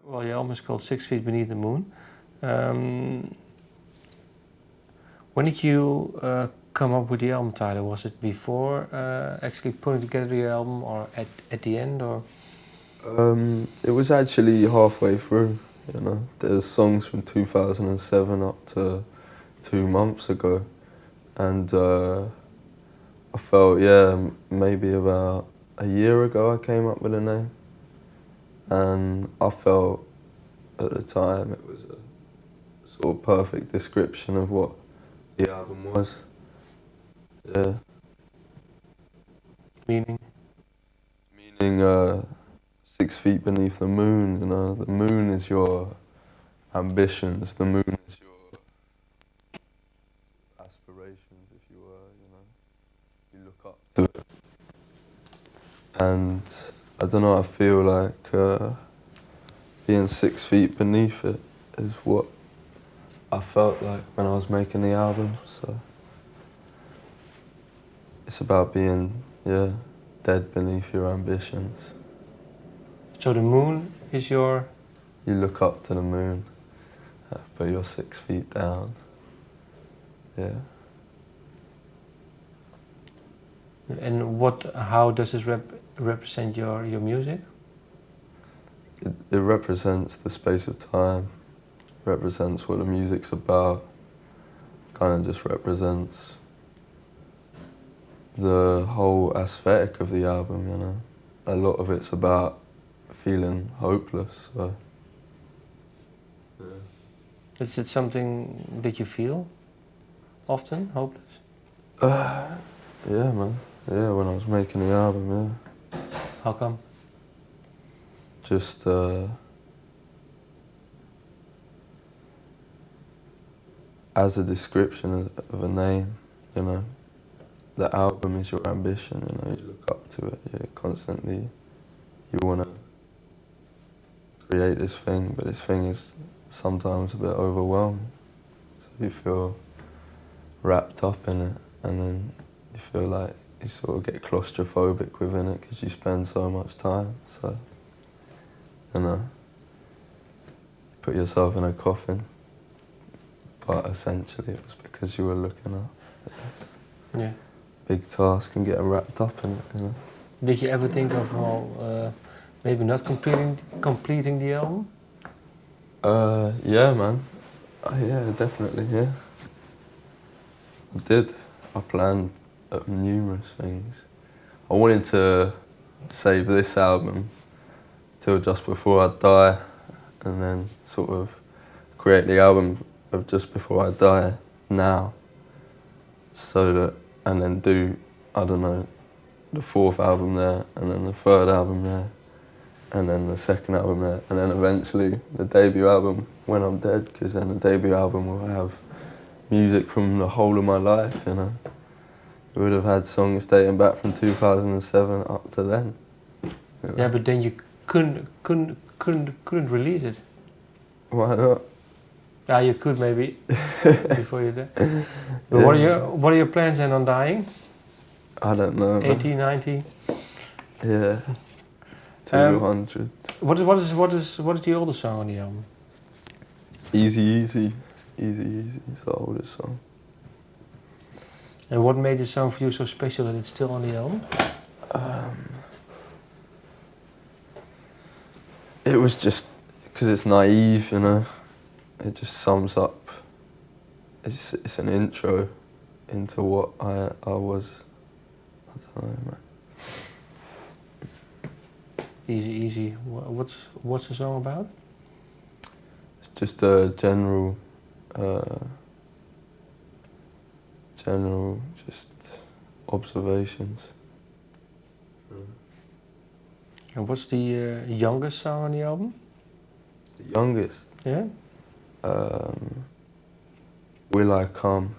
Well, your album is called 6 Feet Beneath the Moon. When did you come up with the album title? Was it before actually putting together the album, or at the end, or? It was actually halfway through, you know. There's songs from 2007 up to 2 months ago. And I felt, yeah, maybe about a year ago I came up with a name. And I felt at the time it was a sort of perfect description of what the album was. Yeah. Meaning? Meaning 6 feet beneath the moon, you know. The moon is your ambitions, the moon is your aspirations, if you were, you know. You look up to it. And I don't know, I feel like being 6 feet beneath it is what I felt like when I was making the album, so it's about being, yeah, dead beneath your ambitions. So the moon is your... You look up to the moon, but you're 6 feet down, yeah. And how does this represent your music? It represents the space of time, represents what the music's about, kind of just represents the whole aesthetic of the album, you know. A lot of it's about feeling hopeless, so. Yeah. Is it something that you feel often, hopeless? Yeah, man. Yeah, when I was making the album, yeah. How come? Just, as a description of a name, you know. The album is your ambition, you know, you look up to it, you constantly, you want to create this thing, but this thing is sometimes a bit overwhelming. So you feel wrapped up in it, and then you feel like you sort of get claustrophobic within it because you spend so much time, so, you know, you put yourself in a coffin, but essentially it was because you were looking up at this yeah. big task and getting wrapped up in it, you know. Did you ever think of, well, maybe not completing the album? Yeah, man. Yeah, definitely, yeah. I did. I planned numerous things. I wanted to save this album till just before I die, and then sort of create the album of just before I die now, so that, and then do, I don't know, the 4th album there, and then the 3rd album there, and then the 2nd album there, and then eventually the debut album when I'm dead, because then the debut album will have music from the whole of my life, you know. It would have had songs dating back from 2007 up to then. You know? Yeah, but then you couldn't release it. Why not? Yeah, you could maybe before you die. But yeah. What are your plans then on dying? I don't know. 80, 90? Yeah. 200. What is the oldest song on the album? Easy, easy. Easy, easy. It's the oldest song. And what made the song for you so special that it's still on the album? It was just because it's naive, you know. It just sums up. It's an intro into what I was. I don't know, man. Easy, easy. What's the song about? It's just a general just observations. And what's the youngest song on the album? The youngest? Yeah? Will I Come?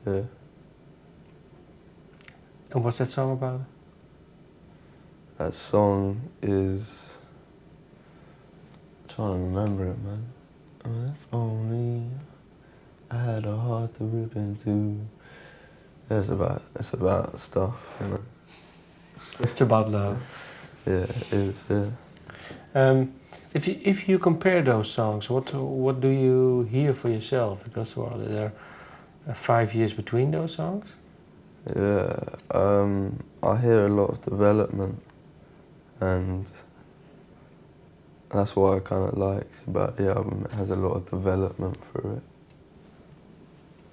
Yeah. And what's that song about? That song is... I'm trying to remember it, man. If only I had a heart to rip into. It's about stuff, you know. It's about love. Yeah, it is, yeah. If you compare those songs, what do you hear for yourself? Because well, there are 5 years between those songs. Yeah, I hear a lot of development, and that's what I kind of liked about the album. It has a lot of development through it.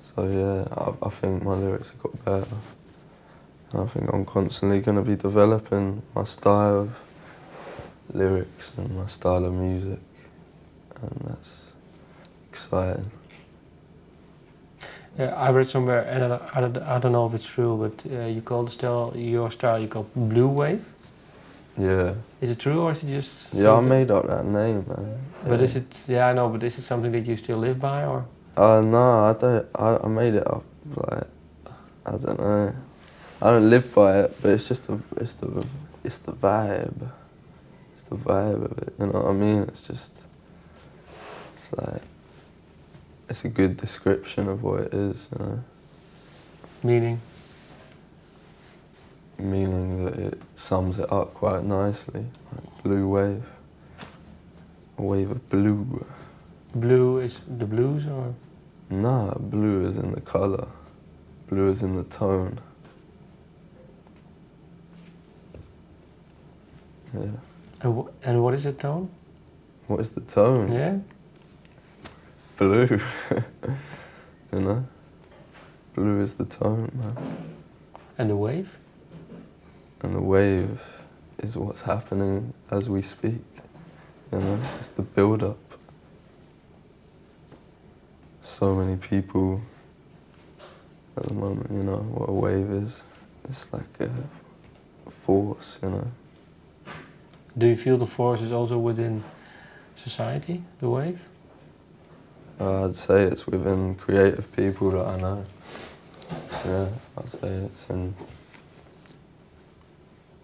So yeah, I think my lyrics have got better. And I think I'm constantly going to be developing my style of lyrics and my style of music, and that's exciting. Yeah, I read somewhere, and I don't know if it's true, but you call your style you call blue wave. Yeah. Is it true or is it just? Yeah, I made up that name, man. But Yeah. is it? Yeah, I know. But is it something that you still live by, or? No, I don't. I made it up. Like, I don't know. I don't live by it, but it's just it's the vibe. It's the vibe of it. You know what I mean? It's like it's a good description of what it is. You know. Meaning? Meaning that it sums it up quite nicely. Like blue wave. A wave of blue. Blue is the blues, or? Nah, blue is in the colour. Blue is in the tone. Yeah. And what is the tone? What is the tone? Yeah. Blue. You know? Blue is the tone, man. And the wave? And the wave is what's happening as we speak. You know? It's the build-up. So many people at the moment, you know, what a wave is. It's like a force, you know. Do you feel the force is also within society, the wave? I'd say it's within creative people that I know. Yeah, I'd say it's in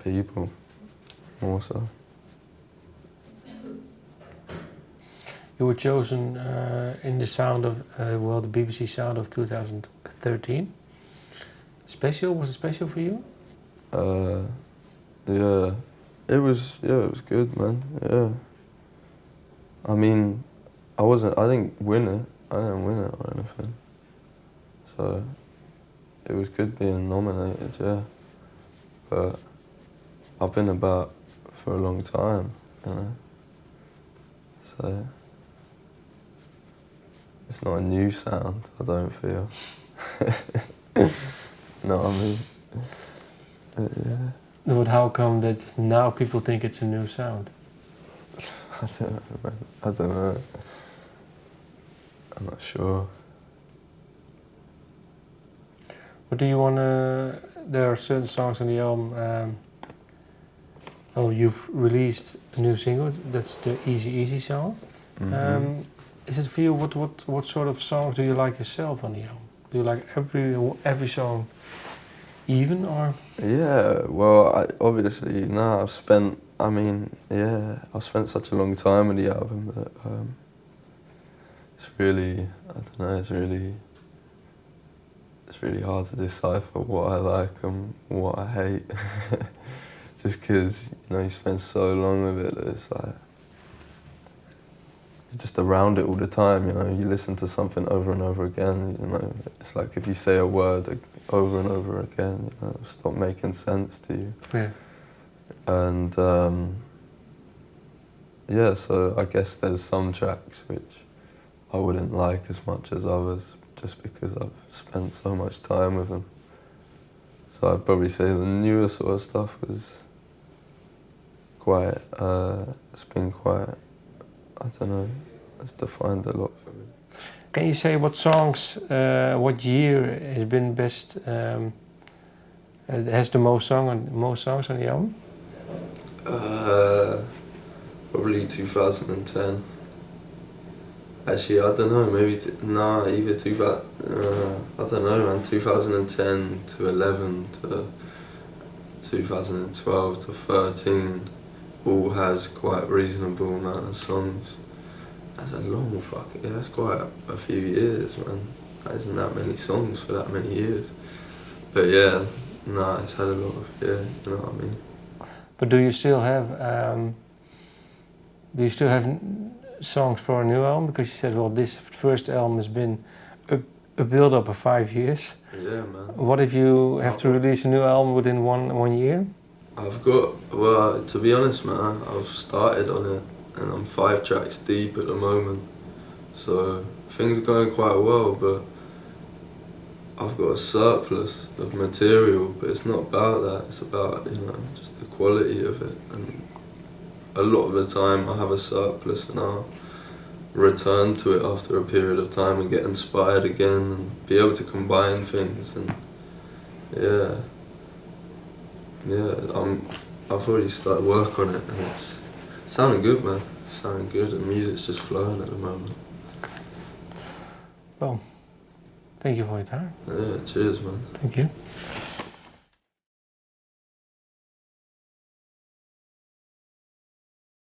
people, more so. You were chosen in the sound of, the BBC Sound of 2013. Special? Was it special for you? Yeah, it was good, man, yeah. I mean, I didn't win it or anything. So, it was good being nominated, yeah. But I've been about for a long time, you know. So, it's not a new sound, I don't feel. You know what I mean? Yeah. But how come that now people think it's a new sound? I don't know, man. I don't know. I'm not sure. What do you want to... There are certain songs on the album... you've released a new single, that's the Easy Easy song. Mm-hmm. Is it for you, what sort of songs do you like yourself on the album? Do you like every song even, or? Yeah, well, I've spent such a long time with the album that it's really hard to decipher what I like and what I hate. Just because, you know, you spend so long with it that it's like, you're just around it all the time, you know, you listen to something over and over again, you know, it's like if you say a word over and over again, you know, it'll stop making sense to you. Yeah. And yeah, so I guess there's some tracks which I wouldn't like as much as others, just because I've spent so much time with them. So I'd probably say the newer sort of stuff was quite, it's been quite, I don't know, it's defined a lot for me. Can you say what songs, what year has been best, has the most songs on the album? Probably 2010. Actually, I don't know, maybe, either 2000, I don't know, man, 2010 to 11 to 2012 to 13 all has quite a reasonable amount of songs. That's a long that's quite a few years, man. That isn't that many songs for that many years. But yeah, it's had a lot of, you know what I mean. But do you still have, Do you still have songs for a new album? Because you said, well, this first album has been a build-up of 5 years. Yeah, man. What if you have to release a new album within one year? I've got, well, to be honest, man, I've started on it and I'm 5 tracks deep at the moment. So things are going quite well, but I've got a surplus of material, but it's not about that, it's about, you know, just the quality of it. And a lot of the time I have a surplus and I'll return to it after a period of time and get inspired again and be able to combine things. And I've already started work on it and it's sounding good, man. It's sounding good and music's just flowing at the moment. Well, thank you for your time. Yeah, cheers, man. Thank you.